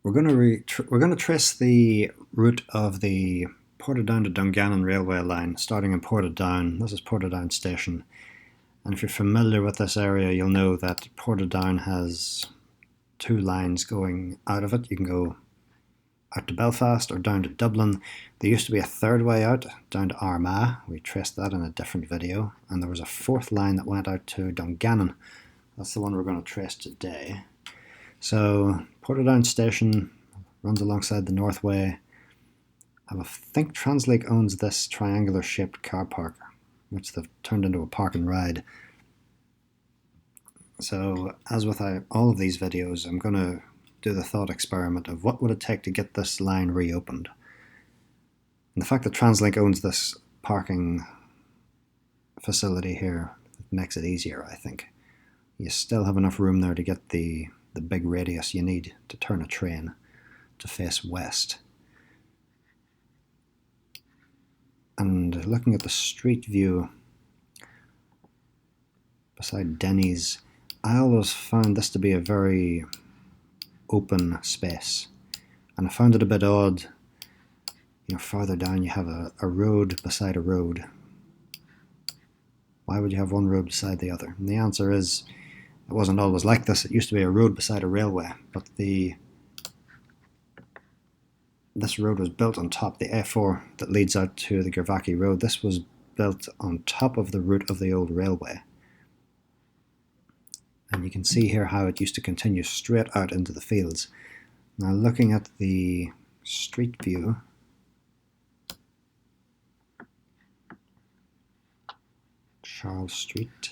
We're going to trace the route of the Portadown-Dungannon railway line, starting in Portadown. This is Portadown station, and if you're familiar with this area, you'll know that Portadown has two lines going out of it. You can go out to Belfast or down to Dublin. There used to be a third way out, down to Armagh. We traced that in a different video, and there was a fourth line that went out to Dungannon. That's the one we're going to trace today. So Portadown station runs alongside the Northway. I think Translink owns this triangular shaped car park, which they've turned into a park and ride. So as with all of these videos, I'm going to do the thought experiment of what would it take to get this line reopened. And the fact that Translink owns this parking facility here makes it easier, I think. You still have enough room there to get the big radius you need to turn a train to face west. And looking at the street view beside Denny's, I always found this to be a very open space, and I found it a bit odd. You know, farther down you have a road beside a road. Why would you have one road beside the other? And the answer is, it wasn't always like this. It used to be a road beside a railway, but this road was built on top. The A4 that leads out to the Gervaki Road, this was built on top of the route of the old railway. And you can see here how it used to continue straight out into the fields. Now looking at the street view, Charles Street,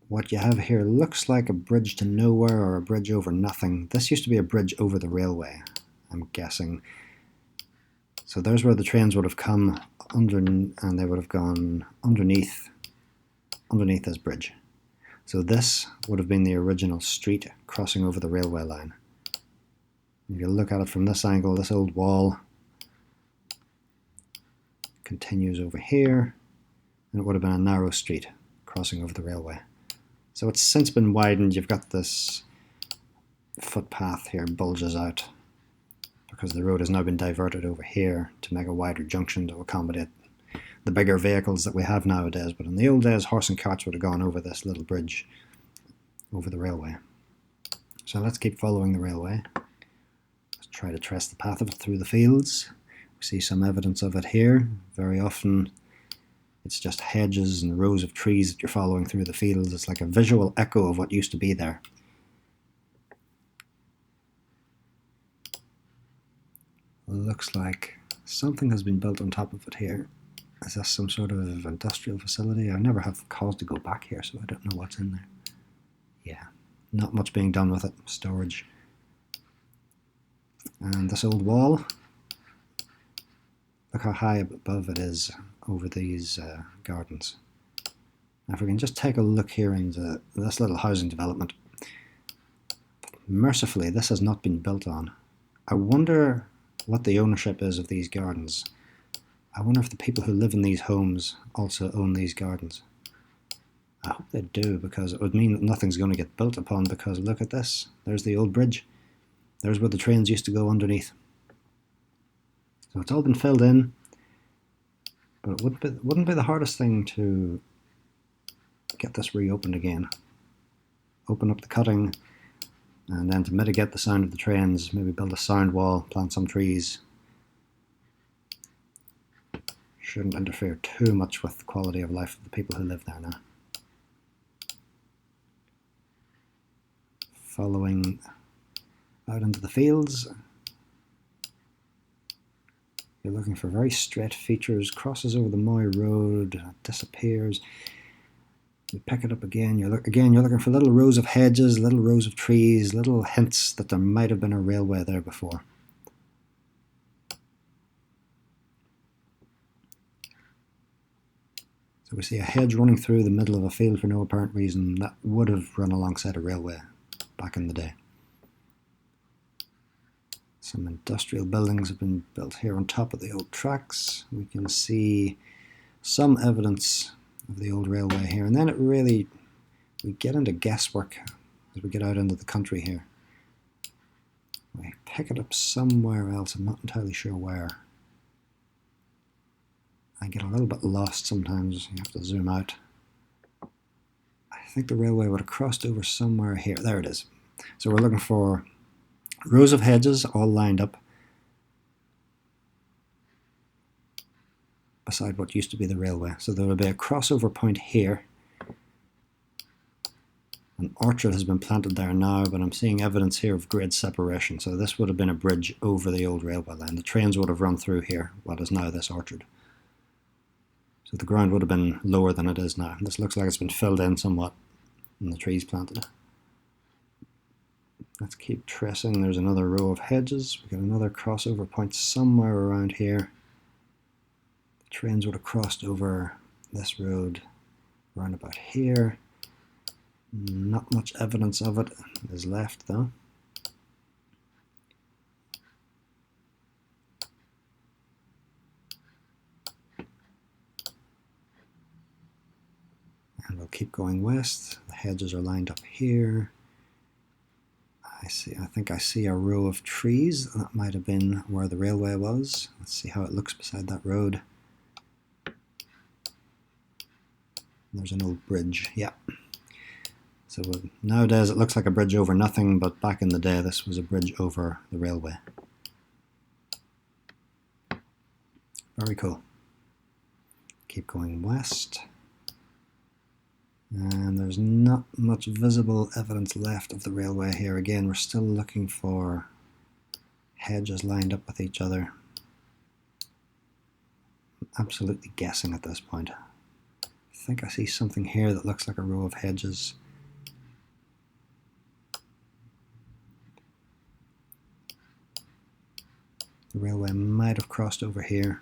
what you have here looks like a bridge to nowhere or a bridge over nothing. This used to be a bridge over the railway, I'm guessing. So there's where the trains would have come under, and they would have gone underneath this bridge. So this would have been the original street crossing over the railway line. If you look at it from this angle, this old wall continues over here, and it would have been a narrow street crossing over the railway. So it's since been widened. You've got this footpath here bulges out because the road has now been diverted over here to make a wider junction to accommodate the bigger vehicles that we have nowadays. But in the old days, horse and carts would have gone over this little bridge over the railway. So let's keep following the railway. Let's try to trace the path of it through the fields. We see some evidence of it here. Very often it's just hedges and rows of trees that you're following through the fields. It's like a visual echo of what used to be there. Looks like something has been built on top of it here. Is this some sort of industrial facility? I never have cause to go back here, so I don't know what's in there. Yeah, not much being done with it. Storage. And this old wall, look how high above it is over these gardens. Now if we can just take a look here into this little housing development. Mercifully, this has not been built on. I wonder what the ownership is of these gardens. I wonder if the people who live in these homes also own these gardens. I hope they do, because it would mean that nothing's going to get built upon, because look at this. There's the old bridge. There's where the trains used to go underneath. So it's all been filled in, but it wouldn't be the hardest thing to get this reopened again. Open up the cutting, and then to mitigate the sound of the trains, maybe build a sound wall, plant some trees. Shouldn't interfere too much with the quality of life of the people who live there now. Following out into the fields, you're looking for very straight features, crosses over the Moy Road, disappears. You pick it up again, you're looking for little rows of hedges, little rows of trees, little hints that there might have been a railway there before. So we see a hedge running through the middle of a field for no apparent reason. That would have run alongside a railway back in the day. Some industrial buildings have been built here on top of the old tracks. We can see some evidence of the old railway here, and then we get into guesswork as we get out into the country here. pick it up somewhere else. I'm not entirely sure where. I get a little bit lost sometimes. You have to zoom out. I think the railway would have crossed over somewhere here. There it is. So we're looking for rows of hedges all lined up beside what used to be the railway. So there would be a crossover point here. An orchard has been planted there now, but I'm seeing evidence here of grade separation. So this would have been a bridge over the old railway line. The trains would have run through here, what is now this orchard. So the ground would have been lower than it is now. This looks like it's been filled in somewhat and the trees planted. Let's keep tracing. There's another row of hedges. We've got another crossover point somewhere around here. The trains would have crossed over this road around about here. Not much evidence of it is left though. And we'll keep going west. The hedges are lined up here. I think I see a row of trees. That might have been where the railway was. Let's see how it looks beside that road. There's an old bridge, yeah. So nowadays it looks like a bridge over nothing, but back in the day this was a bridge over the railway. Very cool. Keep going west. And there's not much visible evidence left of the railway here. Again, we're still looking for hedges lined up with each other. I'm absolutely guessing at this point. I think I see something here that looks like a row of hedges. The railway might have crossed over here.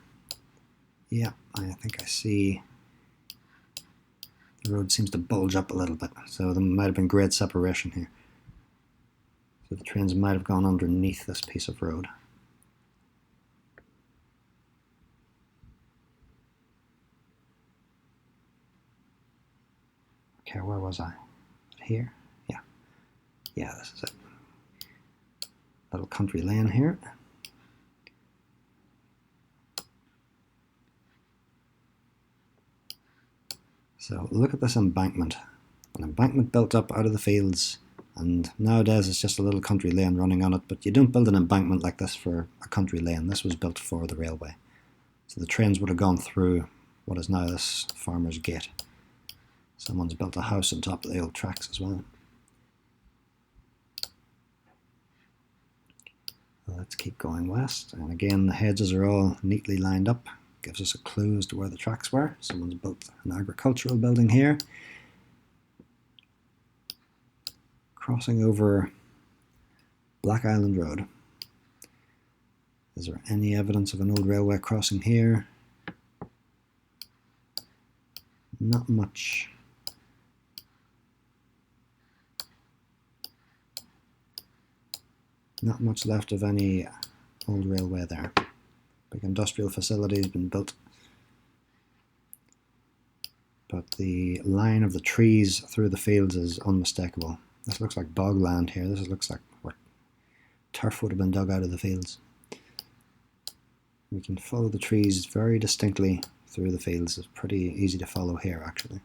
Yeah, I think I see. The road seems to bulge up a little bit, so there might have been grade separation here. So the trains might have gone underneath this piece of road. Okay, where was I? Here? Yeah. Yeah, this is it. Little country lane here. So look at this embankment. An embankment built up out of the fields, and nowadays it's just a little country lane running on it, but you don't build an embankment like this for a country lane. This was built for the railway. So the trains would have gone through what is now this farmer's gate. Someone's built a house on top of the old tracks as well. Let's keep going west, and again the hedges are all neatly lined up. Gives us a clue as to where the tracks were. Someone's built an agricultural building here. Crossing over Black Island Road. Is there any evidence of an old railway crossing here? Not much. Not much left of any old railway there. Big industrial facility has been built. But the line of the trees through the fields is unmistakable. This looks like bogland here. This looks like where turf would have been dug out of the fields. We can follow the trees very distinctly through the fields. It's pretty easy to follow here, actually.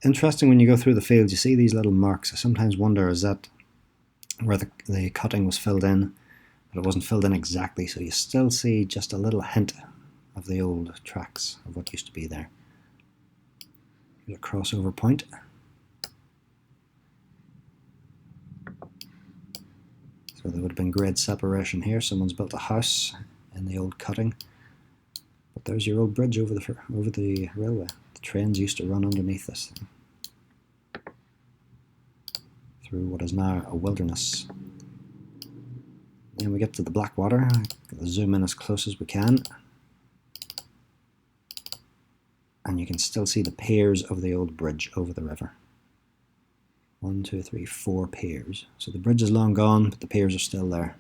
Interesting, when you go through the fields, you see these little marks. I sometimes wonder, is that where the cutting was filled in? But it wasn't filled in exactly, so you still see just a little hint of the old tracks of what used to be there. Here's a crossover point. So there would have been grade separation here. Someone's built a house in the old cutting. But there's your old bridge over the railway. The trains used to run underneath this thing. Through what is now a wilderness. Then we get to the Blackwater. I'm going to zoom in as close as we can. And you can still see the piers of the old bridge over the river. 1, 2, 3, 4 piers. So the bridge is long gone, but the piers are still there.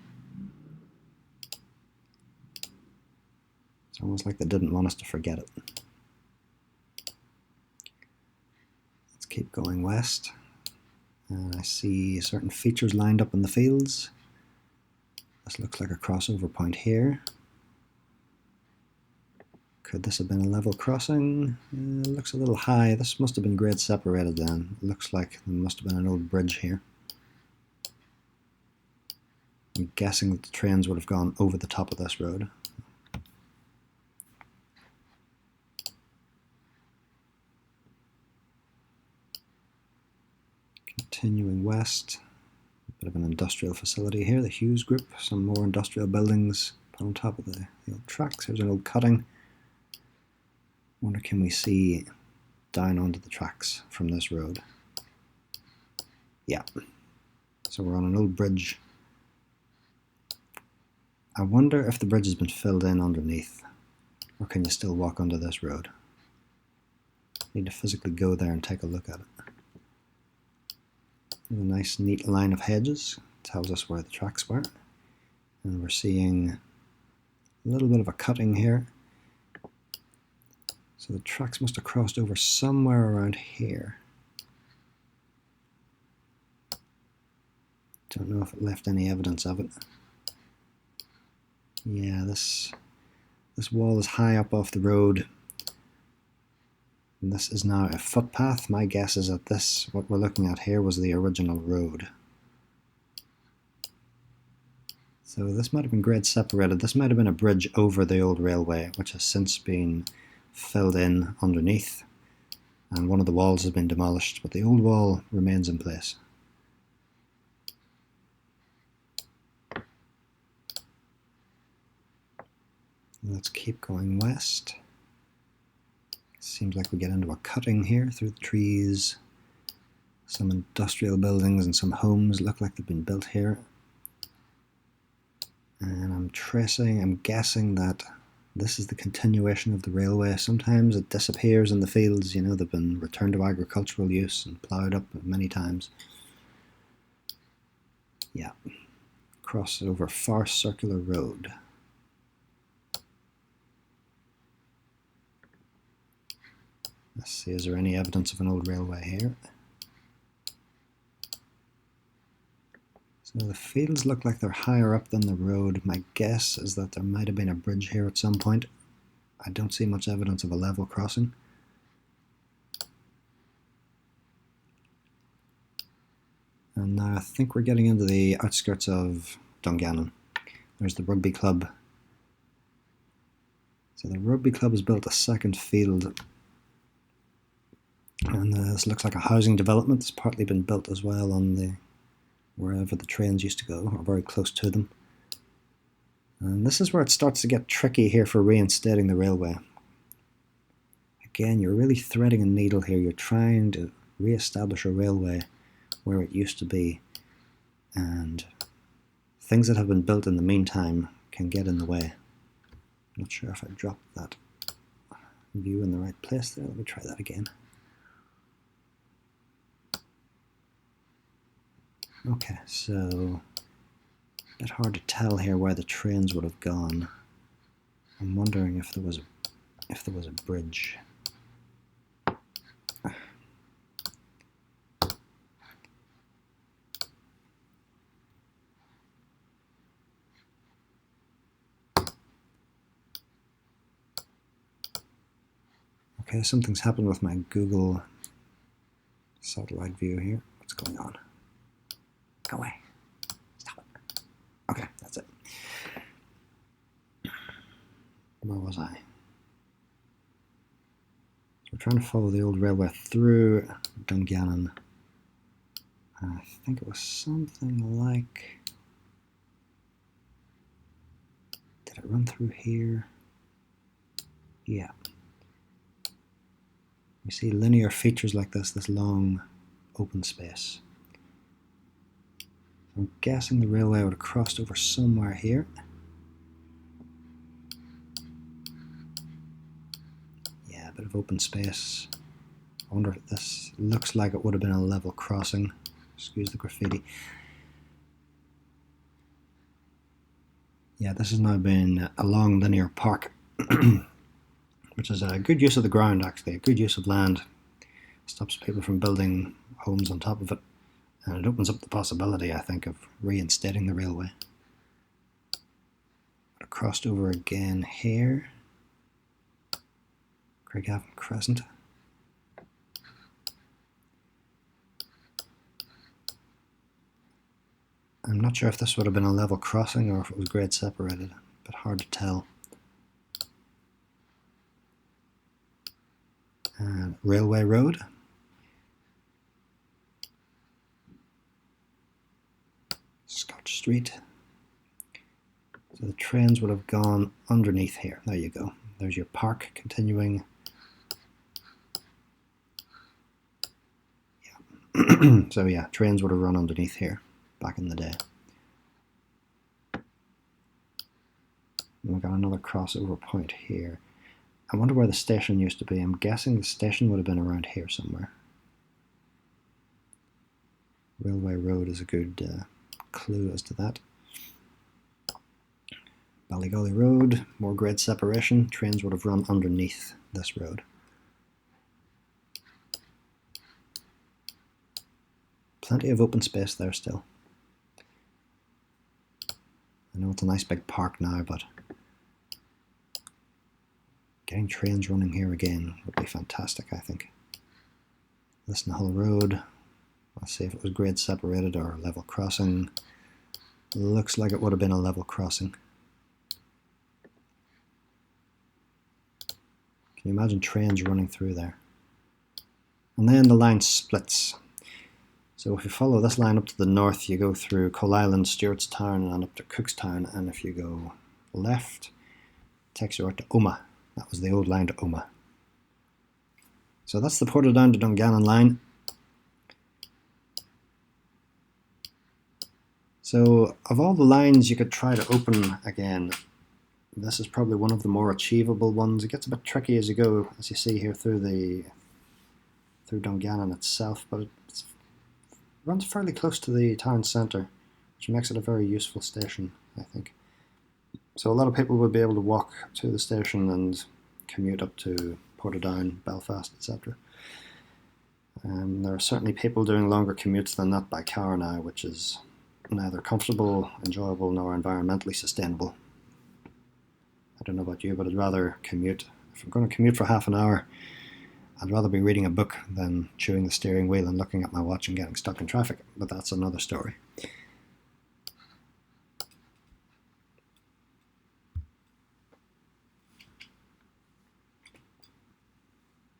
It's almost like they didn't want us to forget it. Let's keep going west. And I see certain features lined up in the fields. This looks like a crossover point here. Could this have been a level crossing? It looks a little high. This must have been grade separated then. It looks like there must have been an old bridge here. I'm guessing that the trains would have gone over the top of this road. Continuing west, a bit of an industrial facility here, the Hughes Group, some more industrial buildings put on top of the old tracks. Here's an old cutting. Wonder, can we see down onto the tracks from this road? Yeah. So we're on an old bridge. I wonder if the bridge has been filled in underneath, or can you still walk under this road? Need to physically go there and take a look at it. There's a nice neat line of hedges, tells us where the tracks were. And we're seeing a little bit of a cutting here. So the tracks must have crossed over somewhere around here. Don't know if it left any evidence of it. Yeah, this wall is high up off the road. And this is now a footpath. My guess is that this, what we're looking at here, was the original road. So this might have been grade separated. This might have been a bridge over the old railway, which has since been filled in underneath. And one of the walls has been demolished, but the old wall remains in place. Let's keep going west. Seems like we get into a cutting here through the trees. Some industrial buildings and some homes look like they've been built here. And I'm guessing that this is the continuation of the railway. Sometimes it disappears in the fields, you know, they've been returned to agricultural use and ploughed up many times. Yeah, cross over Far Circular Road. Let's see, is there any evidence of an old railway here? So the fields look like they're higher up than the road. My guess is that there might have been a bridge here at some point. I don't see much evidence of a level crossing. And now I think we're getting into the outskirts of Dungannon. There's the rugby club. So the rugby club has built a second field. And this looks like a housing development. It's partly been built as well on the wherever the trains used to go, or very close to them. And this is where it starts to get tricky here for reinstating the railway. Again, you're really threading a needle here. You're trying to re-establish a railway where it used to be, and things that have been built in the meantime can get in the way. I'm not sure if I dropped that view in the right place there. Let me try that again. Okay, so a bit hard to tell here where the trains would have gone. I'm wondering if there was a bridge. Okay, something's happened with my Google satellite view here. What's going on? Go away. Stop it. Okay, that's it. Where was I? So we're trying to follow the old railway through Dungannon. I think it was something like... Did it run through here? Yeah. You see linear features like this long open space. I'm guessing the railway would have crossed over somewhere here. Yeah, a bit of open space. I wonder if this looks like it would have been a level crossing. Excuse the graffiti. Yeah, this has now been a long linear park, which is a good use of the ground actually, a good use of land. Stops people from building homes on top of it. And it opens up the possibility, I think, of reinstating the railway. crossed over again here. Craigavon Crescent. I'm not sure if this would have been a level crossing or if it was grade separated, but hard to tell. And Railway Road. Scotch Street. So the trains would have gone underneath here. There you go. There's your park continuing. Yeah. So yeah, trains would have run underneath here back in the day. And we've got another crossover point here. I wonder where the station used to be. I'm guessing the station would have been around here somewhere. Railway Road is a good clue as to that. Ballygolly Road, more grade separation. Trains would have run underneath this road. Plenty of open space there still. I know it's a nice big park now, but getting trains running here again would be fantastic, I think. Listenhull Road. Let's see if it was grade separated or level crossing. Looks like it would have been a level crossing. Can you imagine trains running through there? And then the line splits. So if you follow this line up to the north, you go through Coal Island, Stewartstown, and up to Cookstown. And if you go left, it takes you out to Omagh. That was the old line to Omagh. So that's the Portadown-Dungannon line. So of all the lines you could try to open again, this is probably one of the more achievable ones. It gets a bit tricky as you go, as you see here through Dungannon itself, but it runs fairly close to the town centre, which makes it a very useful station, I think. So a lot of people would be able to walk to the station and commute up to Portadown, Belfast, etc. There are certainly people doing longer commutes than that by car now, which is neither comfortable, enjoyable, nor environmentally sustainable. I don't know about you, but I'd rather commute. If I'm going to commute for half an hour, I'd rather be reading a book than chewing the steering wheel and looking at my watch and getting stuck in traffic, but that's another story.